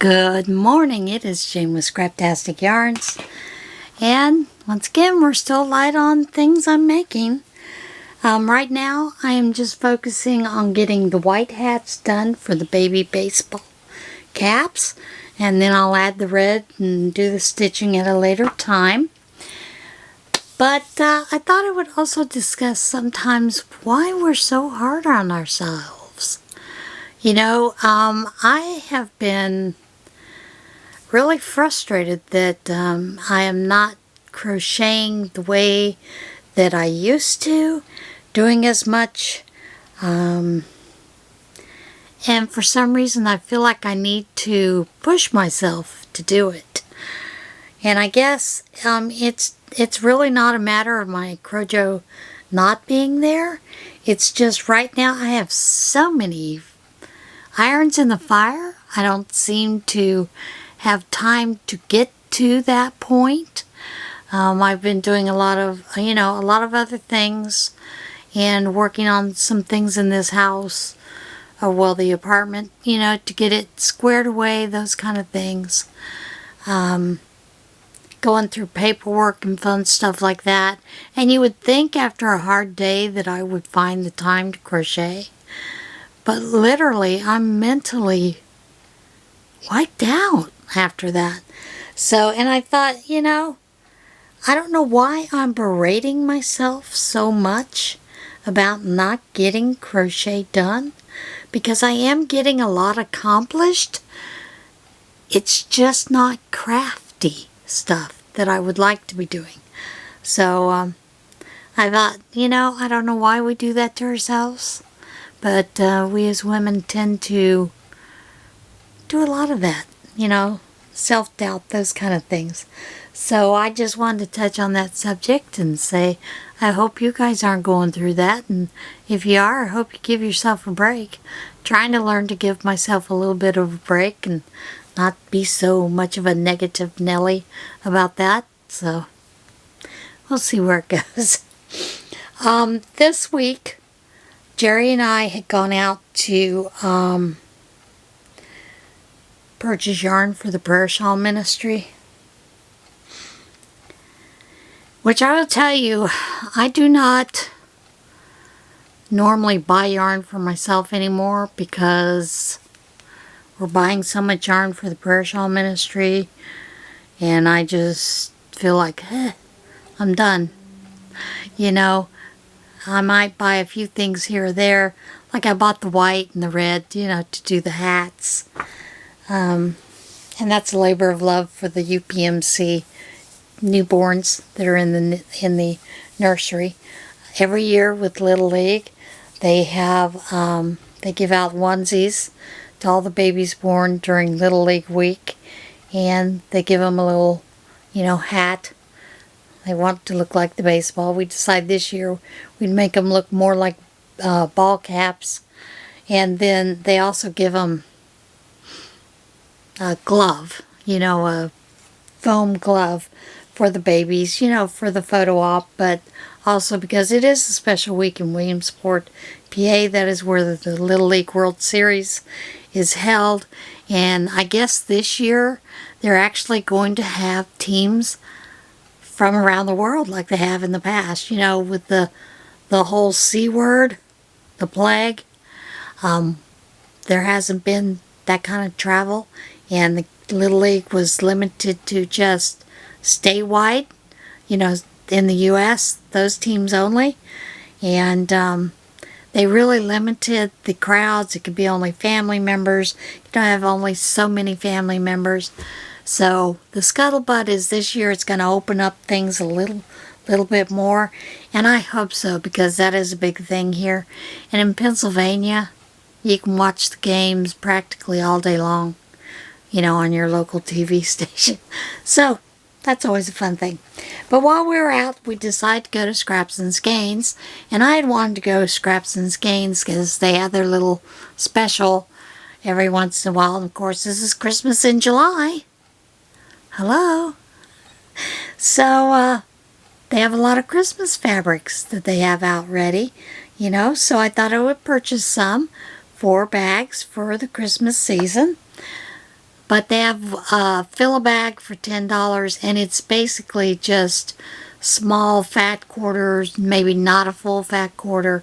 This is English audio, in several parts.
Good morning, it is Jane with ScrapTasticyarns, and once again we're still light on things I'm making. Right now I am just focusing on getting the white hats done for the baby baseball caps, and then I'll add the red and do the stitching at a later time. But I thought I would also discuss sometimes why we're so hard on ourselves. You know, I have been really frustrated that I am not crocheting the way that I used to, doing as much, and for some reason I feel like I need to push myself to do it. And I guess it's really not a matter of my crojo not being there. It's just right now I have so many irons in the fire. I don't seem to have time to get to that point. I've been doing a lot of other things and working on some things in this house, or well, the apartment, to get it squared away, those kind of things. Going through paperwork and fun stuff like that. And you would think after a hard day that I would find the time to crochet. But literally, I'm mentally wiped out after that. So, and I thought, I don't know why I'm berating myself so much about not getting crochet done, because I am getting a lot accomplished. It's just not crafty stuff that I would like to be doing. So, I thought, I don't know why we do that to ourselves, but we as women tend to do a lot of that, self-doubt, those kind of things. So I just wanted to touch on that subject and say, I hope you guys aren't going through that, and if you are, I hope you give yourself a break. Trying to learn to give myself a little bit of a break and not be so much of a negative Nelly about that. So we'll see where it goes. This week, Jerry and I had gone out to purchase yarn for the prayer shawl ministry, which I will tell you, I do not normally buy yarn for myself anymore because we're buying so much yarn for the prayer shawl ministry, and I just feel like, I'm done. I might buy a few things here or there, like I bought the white and the red, to do the hats. And that's a labor of love for the UPMC newborns that are in the nursery. Every year with Little League, they have they give out onesies to all the babies born during Little League week, and they give them a little, hat. They want to look like the baseball. We decided this year we'd make them look more like ball caps, and then they also give them a glove, a foam glove for the babies, for the photo op, but also because it is a special week in Williamsport, PA. That is where the Little League World Series is held, and I guess this year they're actually going to have teams from around the world like they have in the past, with the whole C word, the plague. There hasn't been that kind of travel, and the Little League was limited to just statewide, in the U.S., those teams only, and they really limited the crowds. It could be only family members. You don't have only so many family members. So the scuttlebutt is this year it's going to open up things a little bit more, and I hope so, because that is a big thing here. And in Pennsylvania, you can watch the games practically all day long, on your local TV station. So that's always a fun thing. But while we were out, we decided to go to Scraps and Skeins, and I had wanted to go to Scraps and Skeins because they have their little special every once in a while. And of course, this is Christmas in July. Hello. So they have a lot of Christmas fabrics that they have out ready, so I thought I would purchase some 4 bags for the Christmas season. But they have fill a bag for $10, and it's basically just small fat quarters, maybe not a full fat quarter,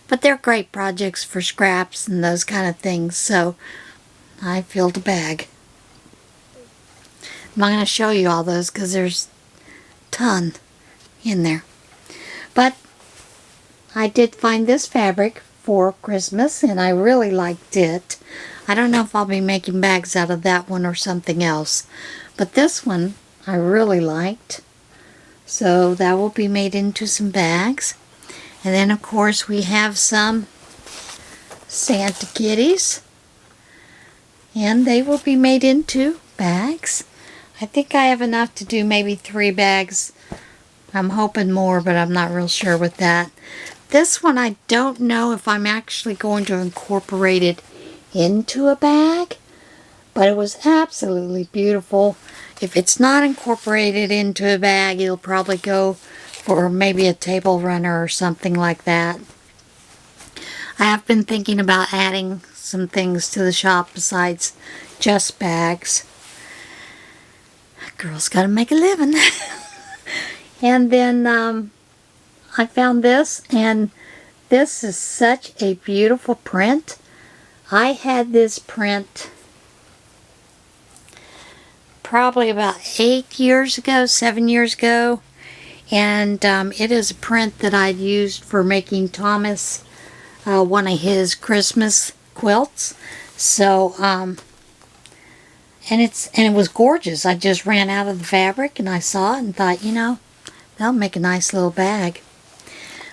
but they're great projects for scraps and those kind of things. So I filled a bag. I'm not going to show you all those because there's a ton in there. But I did find this fabric for Christmas, and I really liked it. I don't know if I'll be making bags out of that one or something else, but this one I really liked. So that will be made into some bags. And then of course we have some Santa kitties, and they will be made into bags. I think I have enough to do maybe 3 bags. I'm hoping more, but I'm not real sure with that. This one I don't know if I'm actually going to incorporate it into a bag, but it was absolutely beautiful. If it's not incorporated into a bag, it'll probably go for maybe a table runner or something like that. I have been thinking about adding some things to the shop besides just bags. Girl's gotta make a living. And then I found this, and this is such a beautiful print. I had this print probably about 8 years ago, 7 years ago, and it is a print that I'd used for making Thomas one of his Christmas quilts. So and it was gorgeous. I just ran out of the fabric and I saw it and thought, you know, that'll make a nice little bag.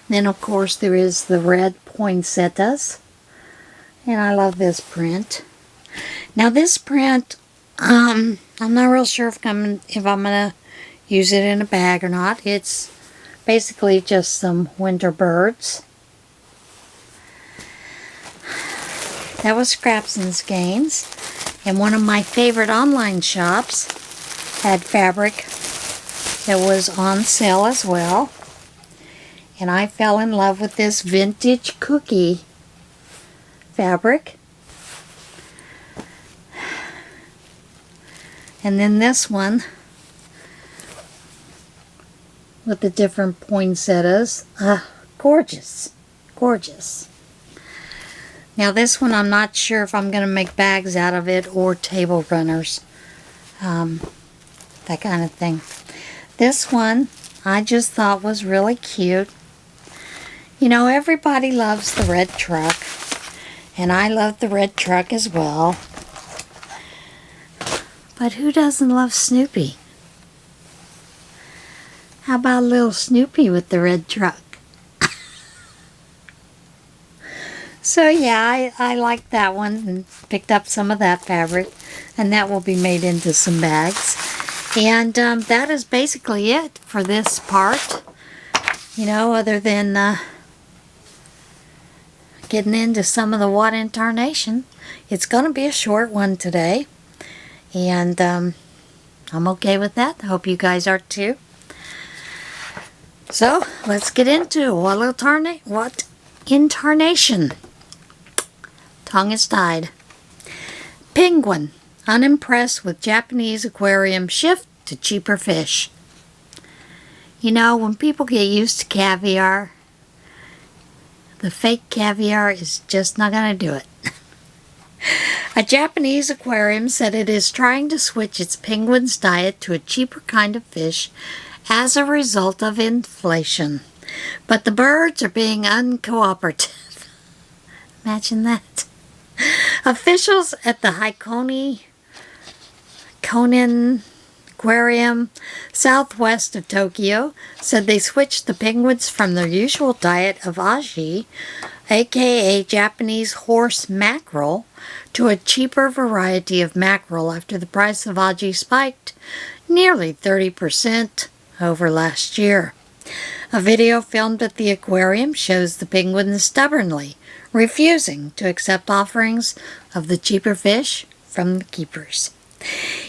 Then of course there is the red poinsettias, and I love this print. Now this print, I'm not real sure if I'm gonna use it in a bag or not. It's basically just some winter birds. That was Scraps and Skeins, and one of my favorite online shops had fabric that was on sale as well. And I fell in love with this vintage cookie fabric. And then this one with the different poinsettias. Gorgeous. Gorgeous. Now this one I'm not sure if I'm going to make bags out of it or table runners. That kind of thing. This one I just thought was really cute. You know, everybody loves the red truck, and I love the red truck as well. But who doesn't love Snoopy? How about a little Snoopy with the red truck? So yeah, I liked that one and picked up some of that fabric, and that will be made into some bags. And that is basically it for this part. You know, other than getting into some of the what in tarnation. It's going to be a short one today, and I'm okay with that. I hope you guys are too. So let's get into what in tarnation. Tongue is tied. Penguin, unimpressed with Japanese aquarium, shift to cheaper fish. You know, when people get used to caviar, the fake caviar is just not going to do it. A Japanese aquarium said it is trying to switch its penguin's diet to a cheaper kind of fish as a result of inflation. But the birds are being uncooperative. Imagine that. Officials at the Konin Aquarium southwest of Tokyo said they switched the penguins from their usual diet of aji, aka Japanese horse mackerel, to a cheaper variety of mackerel after the price of aji spiked nearly 30% over last year. A video filmed at the aquarium shows the penguins stubbornly refusing to accept offerings of the cheaper fish from the keepers.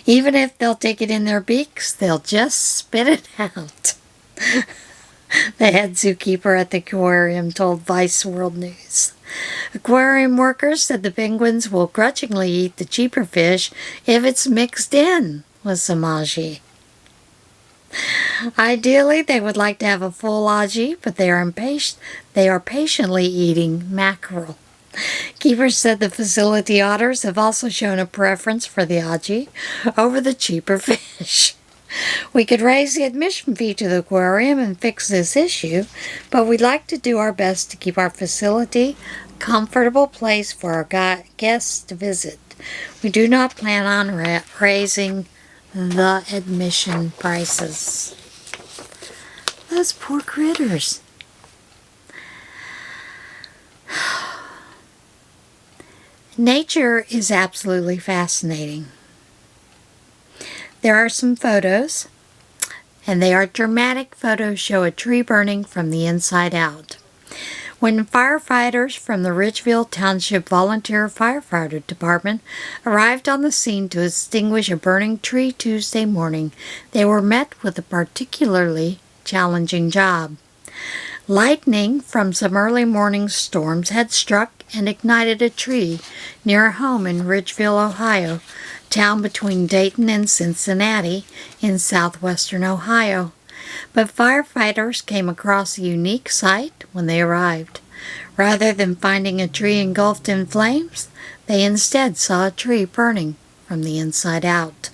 Even if they'll take it in their beaks, they'll just spit it out. The head zookeeper at the aquarium told Vice World News. Aquarium workers said the penguins will grudgingly eat the cheaper fish if it's mixed in with some algae. Ideally, they would like to have a full algae, but they are patiently eating mackerel. Keepers said the facility otters have also shown a preference for the algae over the cheaper fish. We could raise the admission fee to the aquarium and fix this issue, but we'd like to do our best to keep our facility a comfortable place for our guests to visit. We do not plan on raising the admission prices. Those poor critters. Nature is absolutely fascinating. There are some photos, and they are dramatic photos, show a tree burning from the inside out. When firefighters from the Ridgeville Township Volunteer Firefighter Department arrived on the scene to extinguish a burning tree Tuesday morning, they were met with a particularly challenging job. Lightning from some early morning storms had struck and ignited a tree near a home in Ridgeville, Ohio, town between Dayton and Cincinnati in southwestern Ohio. But firefighters came across a unique sight when they arrived. Rather than finding a tree engulfed in flames, they instead saw a tree burning from the inside out.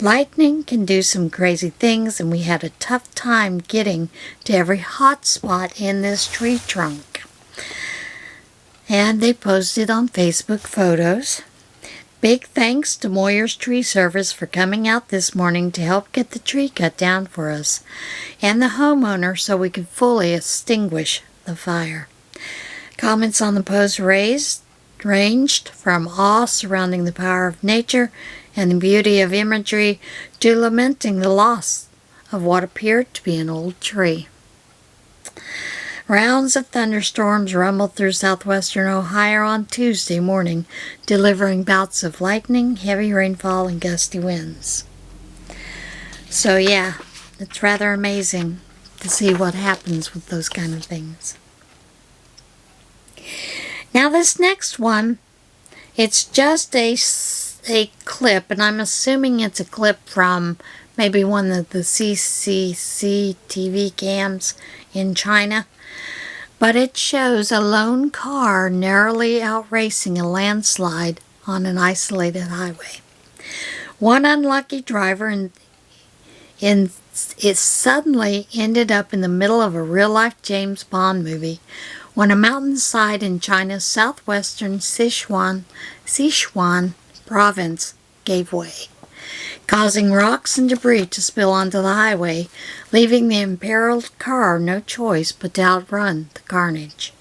Lightning can do some crazy things, and we had a tough time getting to every hot spot in this tree trunk. And they posted on Facebook photos. Big thanks to Moyer's Tree Service for coming out this morning to help get the tree cut down for us and the homeowner so we could fully extinguish the fire. Comments on the post ranged from awe surrounding the power of nature and the beauty of imagery to lamenting the loss of what appeared to be an old tree. Rounds of thunderstorms rumbled through southwestern Ohio on Tuesday morning, delivering bouts of lightning, heavy rainfall, and gusty winds. So yeah, it's rather amazing to see what happens with those kind of things. Now this next one, it's just a clip, and I'm assuming it's a clip from maybe one of the CCC TV cams in China. But it shows a lone car narrowly outracing a landslide on an isolated highway. One unlucky driver it suddenly ended up in the middle of a real-life James Bond movie when a mountainside in China's southwestern Sichuan province gave way, causing rocks and debris to spill onto the highway, leaving the imperiled car no choice but to outrun the carnage.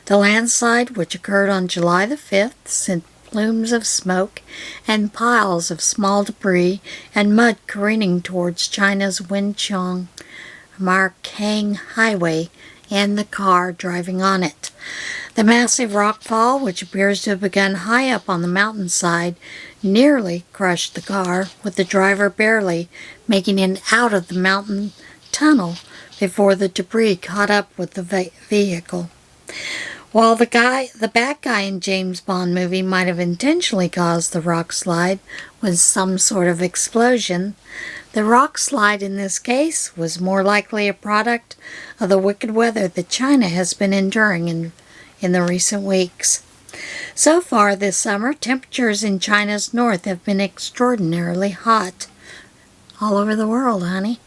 The landslide, which occurred on July the 5th, sent plumes of smoke and piles of small debris and mud careening towards China's Wenchong-Markang Highway and the car driving on it. The massive rockfall, which appears to have begun high up on the mountainside, nearly crushed the car, with the driver barely making it out of the mountain tunnel before the debris caught up with the vehicle. While the bad guy in James Bond movie might have intentionally caused the rock slide with some sort of explosion, the rock slide in this case was more likely a product of the wicked weather that China has been enduring in the recent weeks. So far this summer, temperatures in China's north have been extraordinarily hot. All over the world, honey.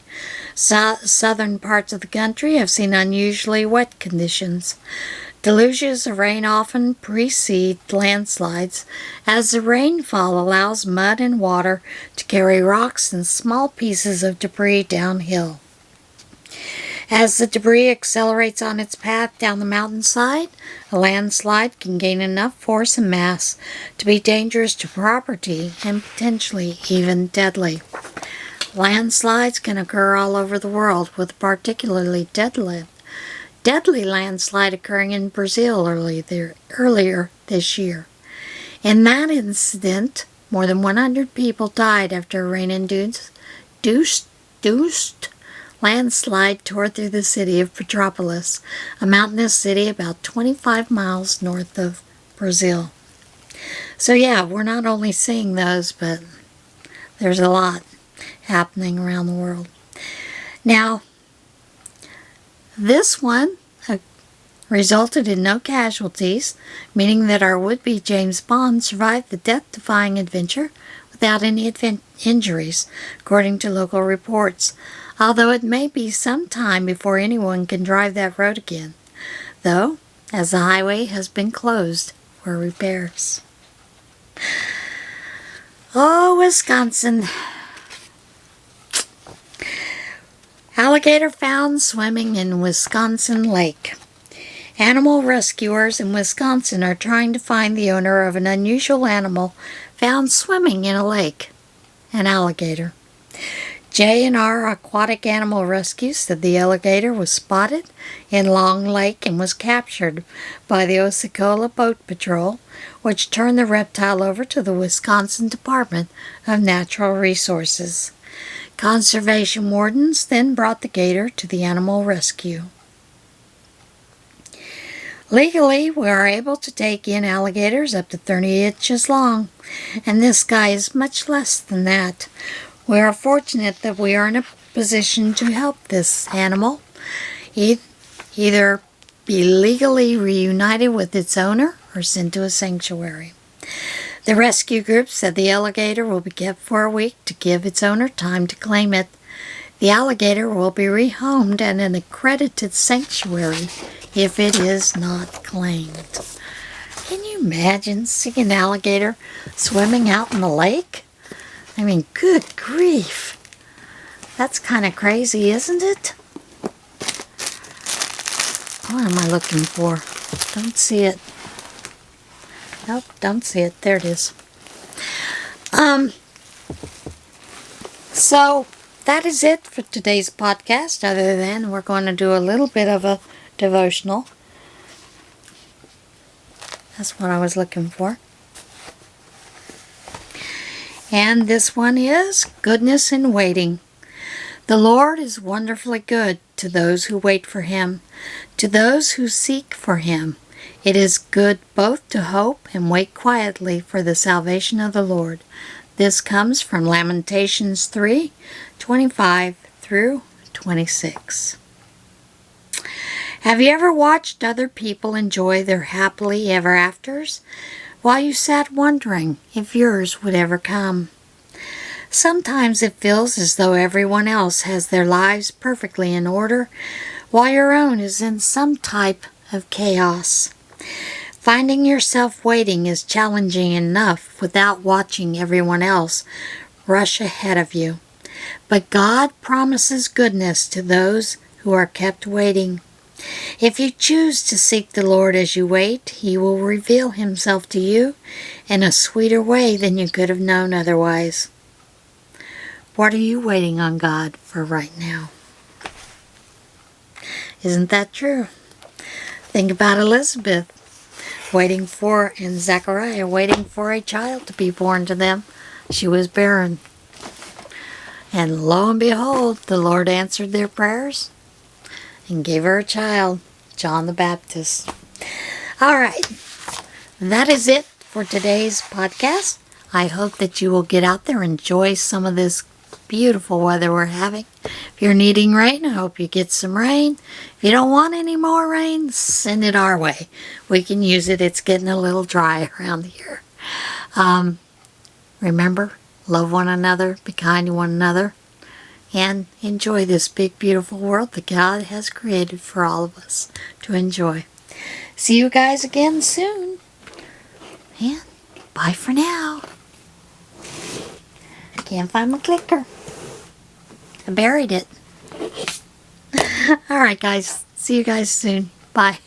Southern parts of the country have seen unusually wet conditions. Deluges of rain often precede landslides, as the rainfall allows mud and water to carry rocks and small pieces of debris downhill. As the debris accelerates on its path down the mountainside, a landslide can gain enough force and mass to be dangerous to property and potentially even deadly. Landslides can occur all over the world, with a particularly deadly landslide occurring in Brazil earlier this year. In that incident, more than 100 people died after a rain-induced landslide tore through the city of Petropolis, a mountainous city about 25 miles north of Brazil. So yeah, we're not only seeing those, but there's a lot happening around the world. Now, this one resulted in no casualties, meaning that our would-be James Bond survived the death-defying adventure without any injuries, according to local reports, although it may be some time before anyone can drive that road again, though, as the highway has been closed for repairs. Oh, Wisconsin. Alligator found swimming in Wisconsin lake. Animal rescuers in Wisconsin are trying to find the owner of an unusual animal found swimming in a lake, an alligator. J&R Aquatic Animal Rescue said the alligator was spotted in Long Lake and was captured by the Osceola Boat Patrol, which turned the reptile over to the Wisconsin Department of Natural Resources. Conservation wardens then brought the gator to the animal rescue. Legally, we are able to take in alligators up to 30 inches long, and this guy is much less than that. We are fortunate that we are in a position to help this animal either be legally reunited with its owner or sent to a sanctuary. The rescue group said the alligator will be kept for a week to give its owner time to claim it. The alligator will be rehomed at an accredited sanctuary if it is not claimed. Can you imagine seeing an alligator swimming out in the lake? I mean, good grief. That's kind of crazy, isn't it? What am I looking for? Don't see it. Nope, don't see it. There it is. So that is it for today's podcast, other than we're going to do a little bit of a devotional. That's what I was looking for. And this one is Goodness in Waiting. The Lord is wonderfully good to those who wait for Him, to those who seek for Him. It is good both to hope and wait quietly for the salvation of the Lord. This comes from Lamentations 3:25 through 26. Have you ever watched other people enjoy their happily ever afters while you sat wondering if yours would ever come? Sometimes it feels as though everyone else has their lives perfectly in order, while your own is in some type of chaos. Finding yourself waiting is challenging enough without watching everyone else rush ahead of you. But God promises goodness to those who are kept waiting. If you choose to seek the Lord as you wait, He will reveal Himself to you in a sweeter way than you could have known otherwise. What are you waiting on God for right now? Isn't that true? Think about Elizabeth and Zechariah waiting for a child to be born to them. She was barren. And lo and behold, the Lord answered their prayers and gave her a child, John the Baptist. All right, that is it for today's podcast. I hope that you will get out there and enjoy some of this beautiful weather we're having. If you're needing rain, I hope you get some rain. If you don't want any more rain, send it our way. We can use it. It's getting a little dry around here. Remember, love one another, be kind to one another, and enjoy this big, beautiful world that God has created for all of us to enjoy. See you guys again soon. And bye for now. Can't find my clicker. I buried it. All right, guys. See you guys soon. Bye.